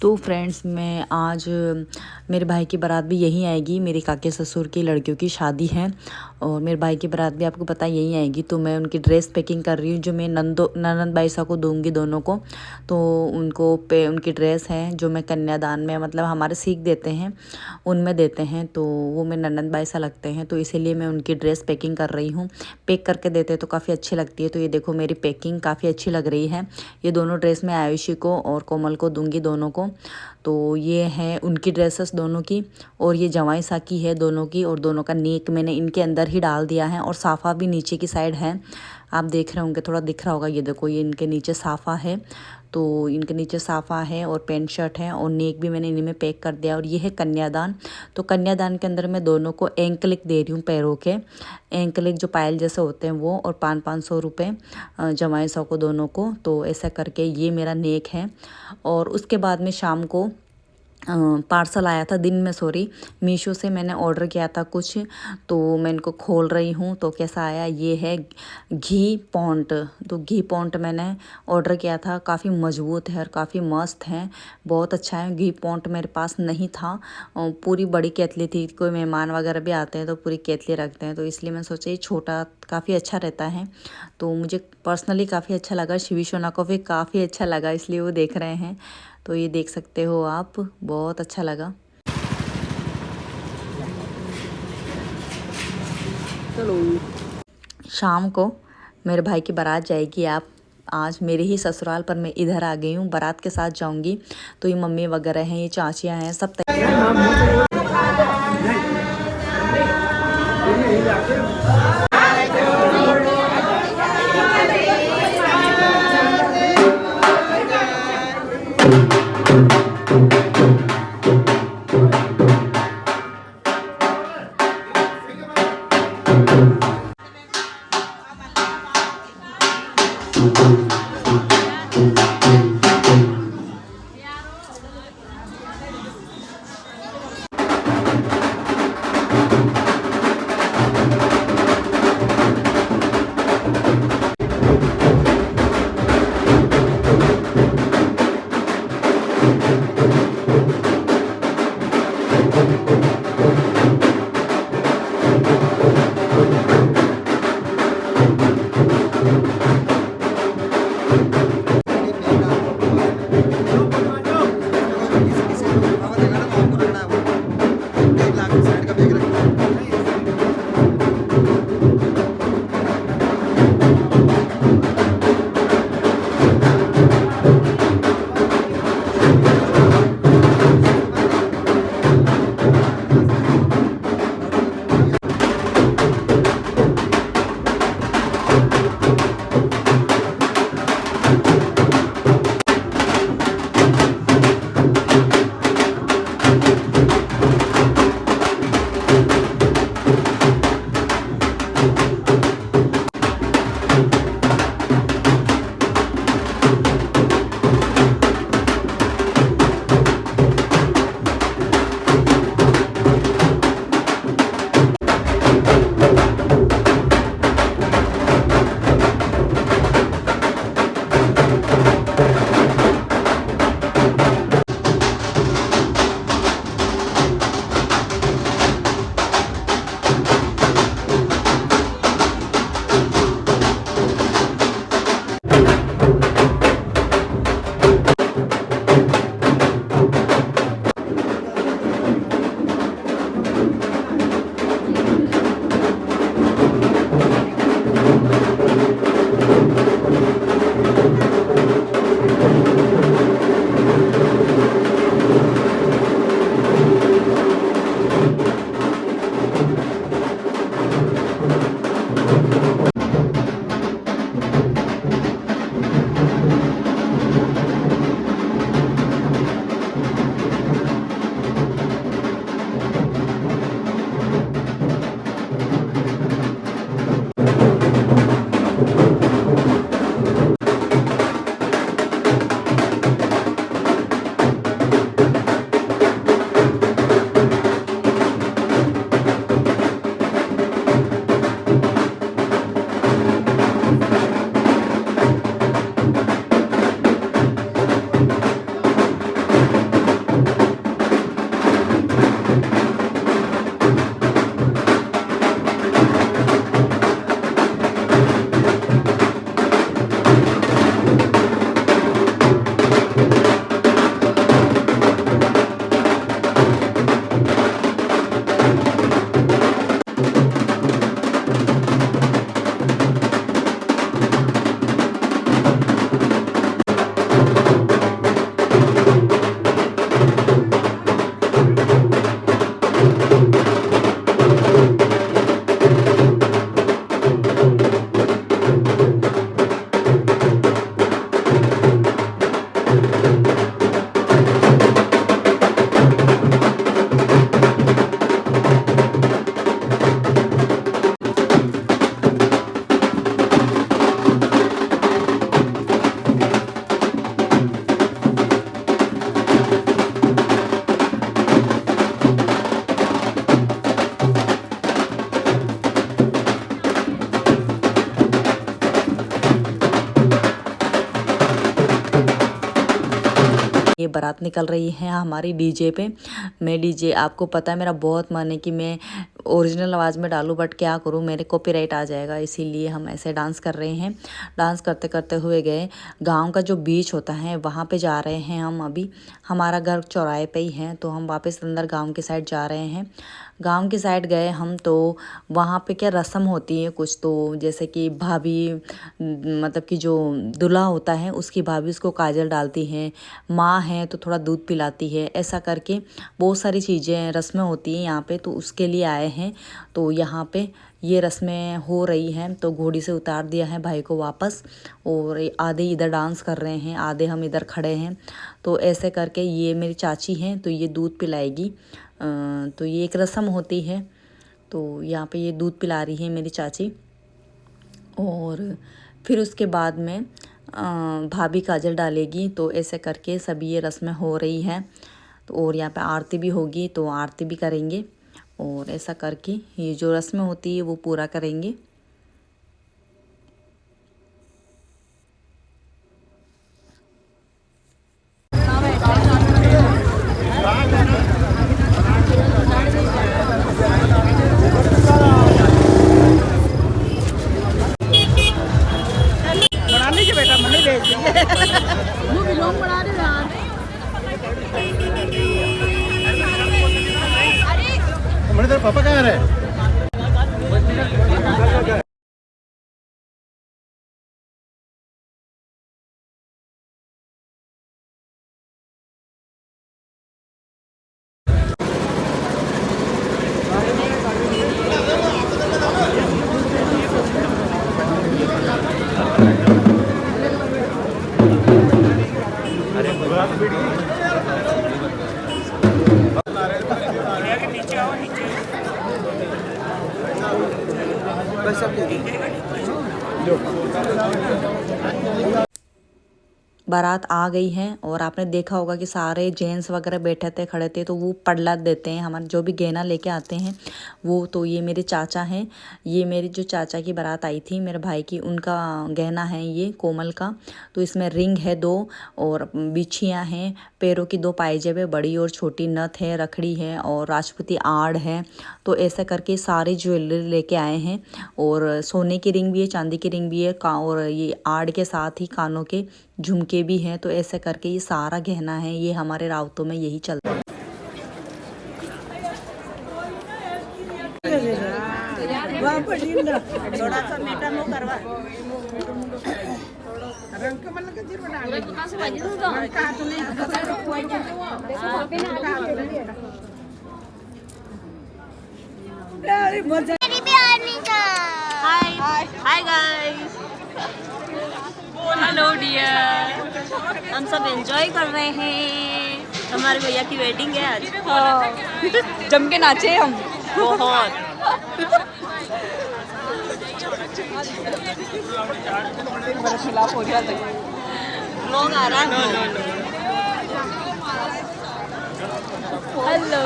तो फ्रेंड्स मैं आज मेरे भाई की बारात भी यहीं आएगी। मेरे काके ससुर की लड़कियों की शादी है और मेरे भाई की बारात भी आपको पता यहीं आएगी। तो मैं उनकी ड्रेस पैकिंग कर रही हूँ जो मैं ननंद बाईसा को दूंगी दोनों को। तो उनको उनकी ड्रेस है जो मैं कन्यादान में मतलब हमारे सीख देते हैं उनमें देते हैं, तो वो मैं ननंद बाईसा लगते हैं, तो इसीलिए मैं उनकी ड्रेस पैकिंग कर रही हूँ। पैक करके देते हैं तो काफ़ी अच्छी लगती है। तो ये देखो मेरी पैकिंग काफ़ी अच्छी लग रही है। ये दोनों ड्रेस मैं आयुषी को और कोमल को दूंगी दोनों को। तो ये है उनकी ड्रेसेस दोनों की और ये जवाई सा की है दोनों की, और दोनों का नेक मैंने इनके अंदर ही डाल दिया है और साफ़ा भी नीचे की साइड है। आप देख रहे होंगे, थोड़ा दिख रहा होगा, ये देखो ये इनके नीचे साफ़ा है। तो इनके नीचे साफ़ा है और पैंट शर्ट है और नेक भी मैंने इन्हीं में पैक कर दिया। और ये है कन्यादान। तो कन्यादान के अंदर मैं दोनों को एंकलिक दे रही हूँ, पैरों के एंकलिक जो पायल जैसे होते हैं वो, और 500 रुपये जमाई सौ को दोनों को। तो ऐसा करके ये मेरा नेक है। और उसके बाद में शाम को पार्सल आया था दिन में, सॉरी मीशो से मैंने ऑर्डर किया था कुछ, तो मैं इनको खोल रही हूँ। तो कैसा आया, ये है घी पॉन्ट। तो घी पॉन्ट मैंने ऑर्डर किया था, काफ़ी मजबूत है और काफ़ी मस्त है, बहुत अच्छा है। घी पॉन्ट मेरे पास नहीं था, पूरी बड़ी केतली थी, कोई मेहमान वगैरह भी आते हैं तो पूरी केतली रखते हैं, तो इसलिए मैं सोचा ये छोटा काफ़ी अच्छा रहता है। तो मुझे पर्सनली काफ़ी अच्छा लगा, शिवी सोना को भी काफ़ी अच्छा लगा, इसलिए वो देख रहे हैं। तो ये देख सकते हो आप, बहुत अच्छा लगा। चलो शाम को मेरे भाई की बारात जाएगी। आप आज मेरे ही ससुराल पर मैं इधर आ गई हूँ, बारात के साथ जाऊंगी। तो ये मम्मी वगैरह हैं, ये चाचियाँ हैं, सब ये बारात निकल रही है हमारी डीजे पे। मैं डीजे, आपको पता है मेरा बहुत मन है कि मैं ओरिजिनल आवाज़ में डालूं, बट क्या करूं, मेरे कॉपीराइट आ जाएगा, इसीलिए हम ऐसे डांस कर रहे हैं। डांस करते करते हुए गए गांव का जो बीच होता है वहाँ पे जा रहे हैं हम। अभी हमारा घर चौराहे पे ही है, तो हम वापस अंदर गाँव की साइड जा रहे हैं। गांव की साइड गए हम, तो वहाँ पे क्या रस्म होती है कुछ, तो जैसे कि भाभी, मतलब कि जो दूल्हा होता है उसकी भाभी उसको काजल डालती है, माँ है तो थोड़ा दूध पिलाती है, ऐसा करके बहुत सारी चीज़ें रस्में होती हैं यहाँ पे, तो उसके लिए आए हैं। तो यहाँ पे ये रस्में हो रही हैं, तो घोड़ी से उतार दिया है भाई को वापस, और आधे इधर डांस कर रहे हैं, आधे हम इधर खड़े हैं। तो ऐसे करके ये मेरी चाची हैं, तो ये दूध पिलाएगी। तो ये एक रस्म होती है, तो यहाँ पे ये दूध पिला रही है मेरी चाची। और फिर उसके बाद में भाभी काजल डालेगी, तो ऐसे करके सभी ये रस्में हो रही हैं। तो और यहाँ पे आरती भी होगी, तो आरती भी करेंगे, और ऐसा करके ये जो रस्में होती है वो पूरा करेंगे। पापा कहाँ रहे? बारात आ गई है, और आपने देखा होगा कि सारे जेंट्स वगैरह बैठे थे, खड़े थे, तो वो पड़ला देते हैं हमारे जो भी गहना लेके आते हैं वो। तो ये मेरे चाचा हैं, ये मेरी जो चाचा की बारात आई थी मेरे भाई की, उनका गहना है ये कोमल का। तो इसमें रिंग है 2, और बिछियाँ हैं, पैरों की 2 पायजेब, बड़ी और छोटी नथ है, रखड़ी है, और राजपूती आड़ है। तो ऐसा करके सारी ज्वेलरी लेके आए हैं, और सोने की रिंग भी है, चांदी की रिंग भी है, और ये आड़ के साथ ही कानों के झुमके भी हैं। तो ऐसे करके ये सारा गहना है, ये हमारे रावतों में यही चलता है। हाय गाइस, हेलो डियर, हम सब एंजॉय कर रहे हैं। हमारे भैया की वेडिंग है आज। हाँ। जम के नाचे हम बहुत। खिलाफ हो गया लोग आ रहा है। हेलो,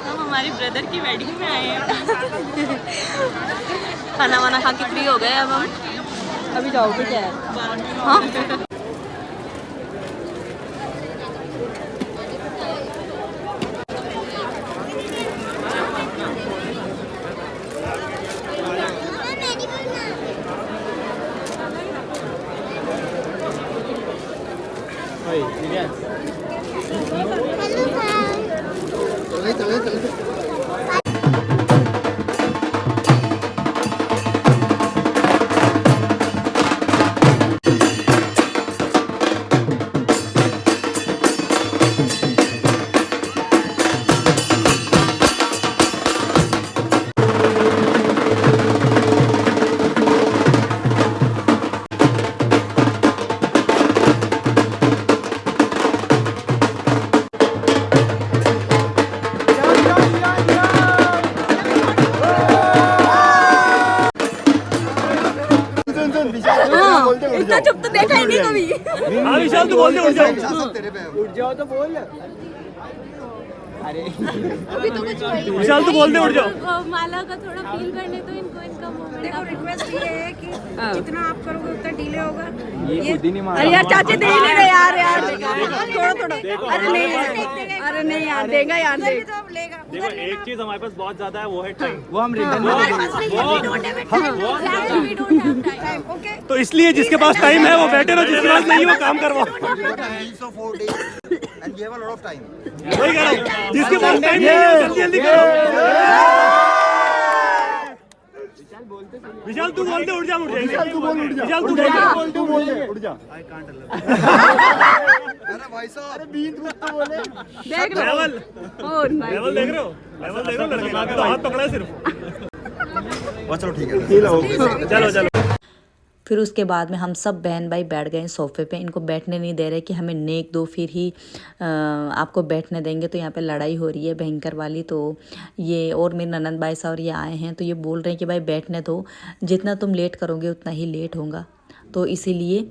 हम हमारी ब्रदर की वेडिंग में आए हैं। खाना वाना खा के फ्री हो गए, अब हम अभी जाओगे क्या? हाँ। चले इतना चुप तो देखा ही नहीं कभी। हाँ विशाल तो बोल दे, उठ जाओ तेरे पे, उठ जाओ तो बोल। अरे विशाल तो बोल दे, उठ जाओ। माला का थोड़ा फील करने तो इनको, इनका मोमेंट। देखो रिक्वेस्ट ये है कि जितना आप करोगे उतना डिले होगा। ये खुद ही नहीं मारा। अरे यार चाचे दे ही नहीं रहे यार। अरे नहीं यार देगा यार देगा। देखो एक चीज हमारे पास बहुत ज्यादा है, वो है टाइम। वो हम तो इसलिए जिसके पास टाइम है वो बैठे रहो, जिसके पास नहीं वो काम करवाओ। वही कह रहा हूँ, जिसके पास टाइम नहीं है जल्दी जल्दी करो। विशाल तू बोलते उठ जा, उठ जाएंगे। विशाल तू बोल, उठ जा। विशाल तू बोल, उठ जा। अरे भाई साहब, अरे बीच में तो बोले। देख लो लेवल लेवल देख रहे हो, लेवल देख रहे हो लड़के का, तो हाथ पकड़ा है सिर्फ। चलो ठीक है, चलो चलो। फिर उसके बाद में हम सब बहन भाई बैठ गए सोफ़े पे। इनको बैठने नहीं दे रहे कि हमें नेक दो फिर ही आपको बैठने देंगे। तो यहाँ पे लड़ाई हो रही है भयंकर वाली। तो ये और मेरे ननंद भाई साहब ये आए हैं, तो ये बोल रहे हैं कि भाई बैठने दो, जितना तुम लेट करोगे उतना ही लेट होगा। तो इसीलिए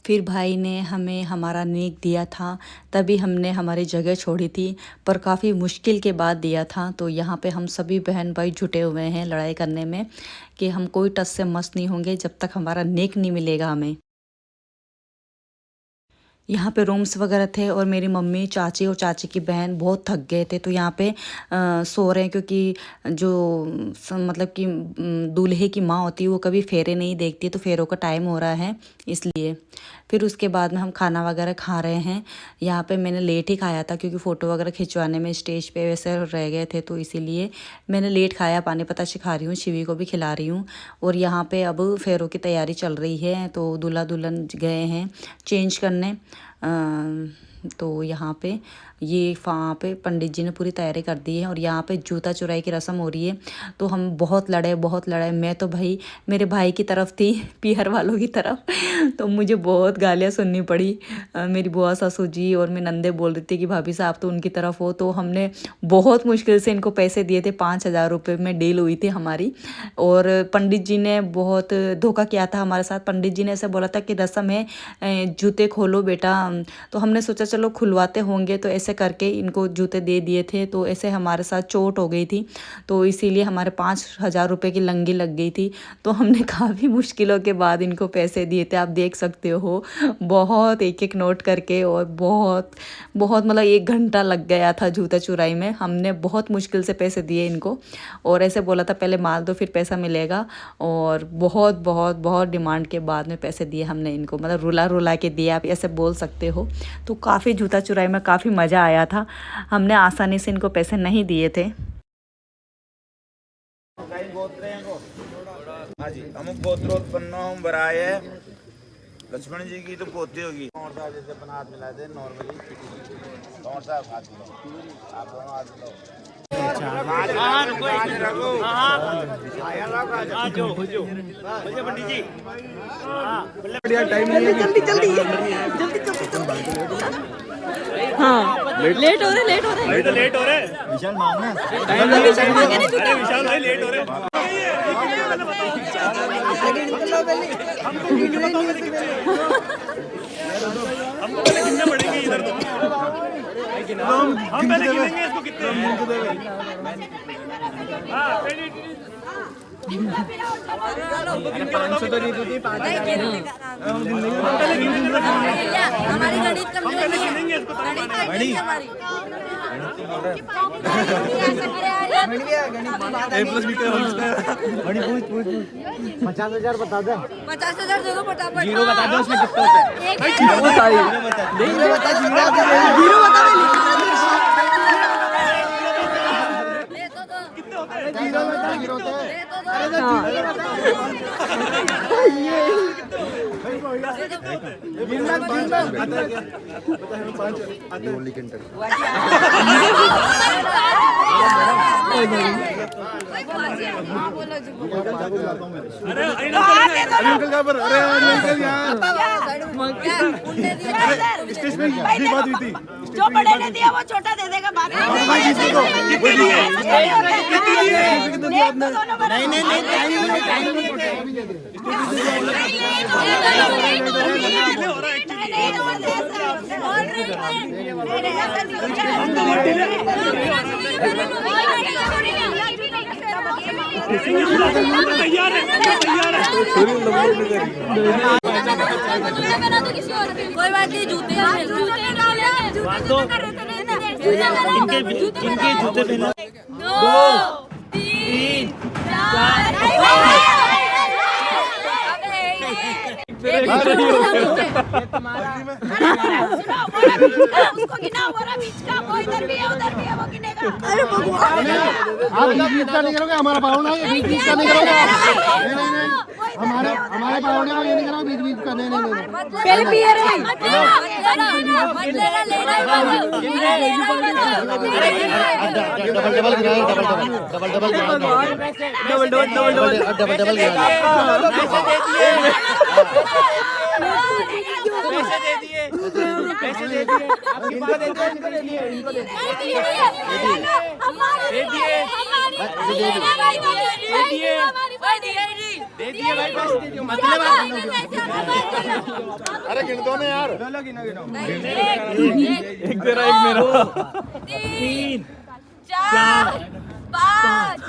फिर भाई ने हमें हमारा नेक दिया था, तभी हमने हमारी जगह छोड़ी थी, पर काफ़ी मुश्किल के बाद दिया था। तो यहाँ पे हम सभी बहन भाई जुटे हुए हैं लड़ाई करने में कि हम कोई टस से मस नहीं होंगे जब तक हमारा नेक नहीं मिलेगा हमें। यहाँ पे रूम्स वगैरह थे और मेरी मम्मी, चाची और चाची की बहन बहुत थक गए थे, तो यहाँ पे सो रहे हैं। क्योंकि जो मतलब कि दूल्हे की माँ होती है वो कभी फेरे नहीं देखती, तो फेरों का टाइम हो रहा है इसलिए। फिर उसके बाद में हम खाना वगैरह खा रहे हैं। यहाँ पे मैंने लेट ही खाया था क्योंकि फ़ोटो वगैरह खिंचवाने में स्टेज पे वैसे रह गए थे, तो इसीलिए मैंने लेट खाया। पानी पता सिखा रही हूँ, शिवी को भी खिला रही हूँ। और यहाँ पे अब फेरों की तैयारी चल रही है, तो दूल्हा दुल्हन गए हैं चेंज करने। तो यहाँ पे ये वहाँ पे पंडित जी ने पूरी तैयारी कर दी है और यहाँ पे जूता चुराई की रस्म हो रही है। तो हम बहुत लड़े। मैं तो भाई मेरे भाई की तरफ थी, पीहर वालों की तरफ, तो मुझे बहुत गालियाँ सुननी पड़ी। मेरी बुआ सासू जी और मैं नंदे बोल रही थी कि भाभी साहब तो उनकी तरफ हो। तो हमने बहुत मुश्किल से इनको पैसे दिए थे, 5,000 रुपये में डील हुई थी हमारी। और पंडित जी ने बहुत धोखा किया था हमारे साथ। पंडित जी ने ऐसे बोला था कि रस्म है, जूते खोलो बेटा। तो हमने सोचा चलो खुलवाते होंगे, तो ऐसे करके इनको जूते दे दिए थे। तो ऐसे हमारे साथ चोट हो गई थी, तो इसीलिए हमारे 5,000 रुपये की लंगी लग गई थी। तो हमने काफ़ी मुश्किलों के बाद इनको पैसे दिए थे, आप देख सकते हो। बहुत एक एक नोट करके, और बहुत मतलब 1 घंटा लग गया था जूता चुराई में। हमने बहुत मुश्किल से पैसे दिए इनको, और ऐसे बोला था पहले माल दो फिर पैसा मिलेगा। और बहुत डिमांड के बाद में पैसे दिए हमने इनको, मतलब रुला के दिए, आप ऐसे बोल सकते हो। तो काफ़ी जूता चुराई में काफ़ी मज़ा आया था। हमने आसानी से इनको पैसे नहीं दिए थे। हाँ जी, अमुक गोत्रोत्पन्नो वराय, लक्ष्मण जी की तो पोती होगी। और साहब जैसे अपन हाथ मिला दे नॉर्मली, और साहब हाथ मिलाओ, आप दोनों हाथ मिलाओ। पंडित जी जल्दी हाँ लेट हो रहे विशाल मांगना। अरे विशाल भाई लेट हो रहे। हमको पहले गिनना पड़ेंगे इधर। तो हम पहले गिनेंगे इसको कितने हैं। तो नहीं देती, 5,000 हमारी गणित कमजोर है। गिनेंगे इसको। पूछ 50,000 बता दे। 50,000 दे दो फटाफट। जीरो बता दो, उसमें कितना होता है? जीरो बता। जीरो बता। जो बड़े ने दिया वो छोटा दे देगा बाद में। तैयार है। पहना तो किसी और के। कोई बात नहीं, जूते इनके जूते पहना। 2 3 4 उसको गिना, वो बीच का, वो इधर भी है, उधर भी है, वो गिनेगा। अरे आप बीच का नहीं करोगे, हमारा पाहुना है, बीच का नहीं करोगे। नहीं हमारे पाहुने को ये नहीं करोगे, बीच का नहीं। पहले पिए रे, मत लेना, लेना पैसे दे दिए। इनको दे दिए भाई, पैसे दे दिए। मतलब अरे गिन दो ना यार। एक तेरा एक मेरा। 3 4 5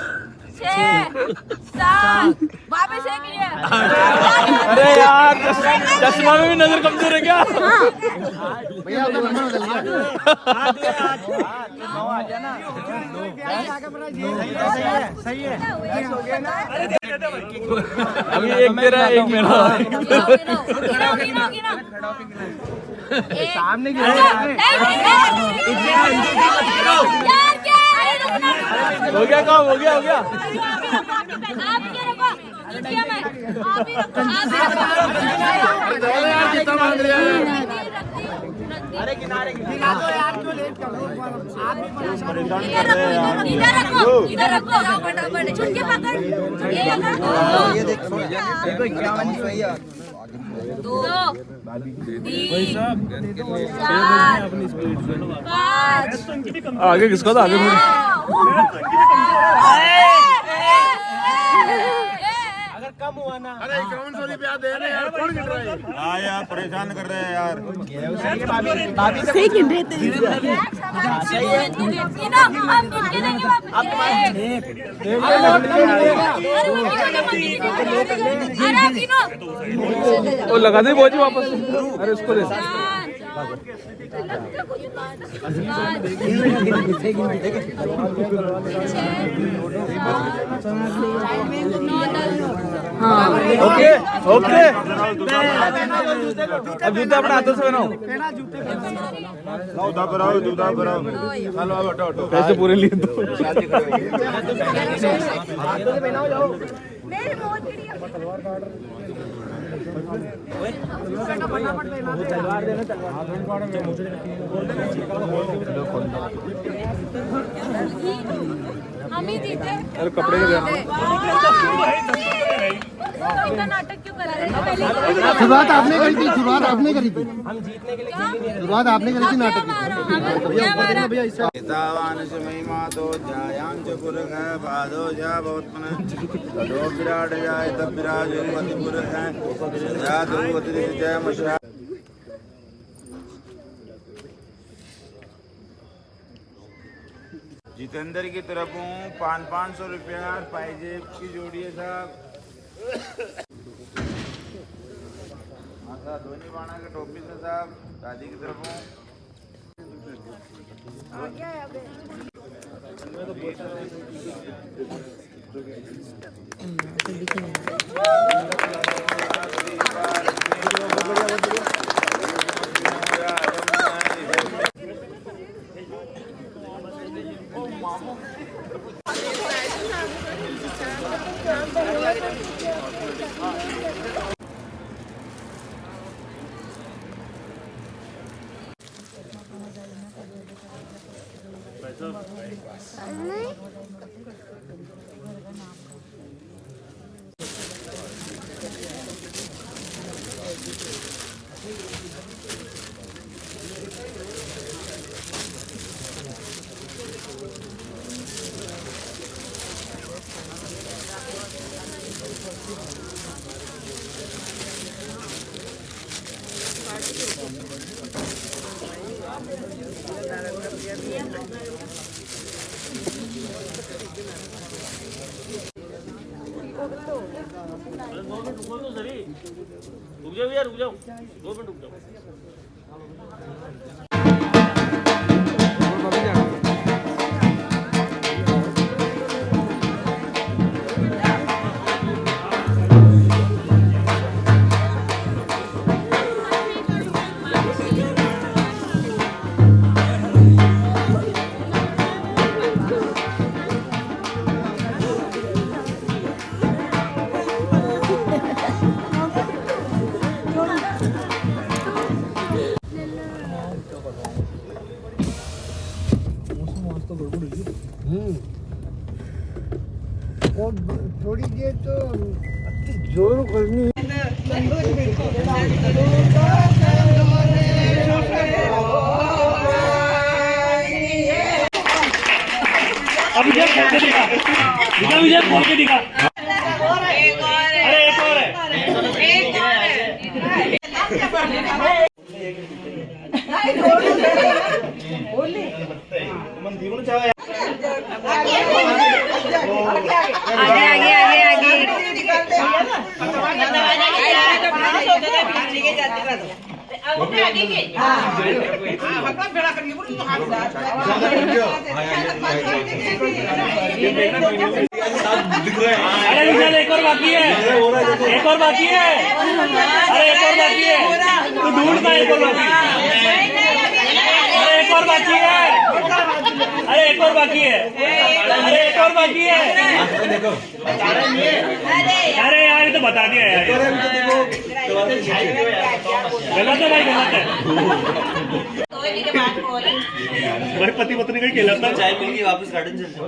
6 7 वापस एक लिए। अरे यार, चश्मा में भी नजर कमजोर है क्या? भैया आपका नंबर बदल गया। सही है। अभी एक तेरा एक मेरा। सामने हो गया काम, हो गया। कितना मांग रहे हैं? अरे किनारे गिना दो यार, क्यों लेट कर रहे हो? आप भी परेशान इधर रखो फटाफट, छुट के पकड़। ये देखो, देखो 51 सही है। 2 3 4 5 आगे किसका था? आगे अगर कम हुआ ना, अरे 51 रुपया दे रहे यार, कौन गिन रहा है? हाँ यार, परेशान कर रहे हैं यार। सही गिन रहे थे। वो लगा दे बोझ वापस। अरे उसको दे। Okay okay. अब जूता अपने हाथों से बनाओ। जूता बनाओ। चलो अब हटो। पैसे पूरे लिए दो। हम ही जीते। अरे कपड़े के देना। इतना नाटक क्यों कर रहे हैं? शुरुआत आपने करी थी। शुरुआत आपने करी थी नाटक की। तावान से महिमा तो ध्यायां च पुरख पादो जा बहुत जो विराट जाए तब विराज भगवती पुरख है जा भगवती जय मशा। जितेंद्र की तरफ हूँ 500 रुपया पाइजेब की जोड़ी है साहब। हाँ साहब, धोनी बाणा के टोपी से साहब, दादी की तरफ हूँ। रुको तो सही, रुक जाओ यार, रुक जाओ, 2 मिनट रुक जाओ। और थोड़ी देर तो जोर करनी अब विजय खोल के दिखा, विजय खोल के दिखा। अरे एक और है। आगे आगे आगे आगे अरे विशाल एक और बाकी है, एक और बाकी है, अरे एक और बाकी है, तू ढूंढना एक और बाकी है, अरे एक और बाकी है, अरे एक और बाकी है, अरे एक और बाकी है, अरे यार ये तो बता दिया यार, गलत है भाई, गलत है भाई, पति पत्नी का खेला था। चाय मिल गई, वापस गार्डन चलते हैं,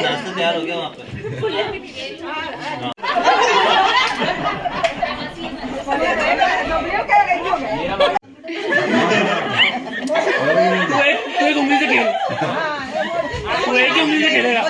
नाश्ता तैयार हो गया वहाँ पे। तू एक उंगली से खेल, तू एक ही उंगली से खेलेगा।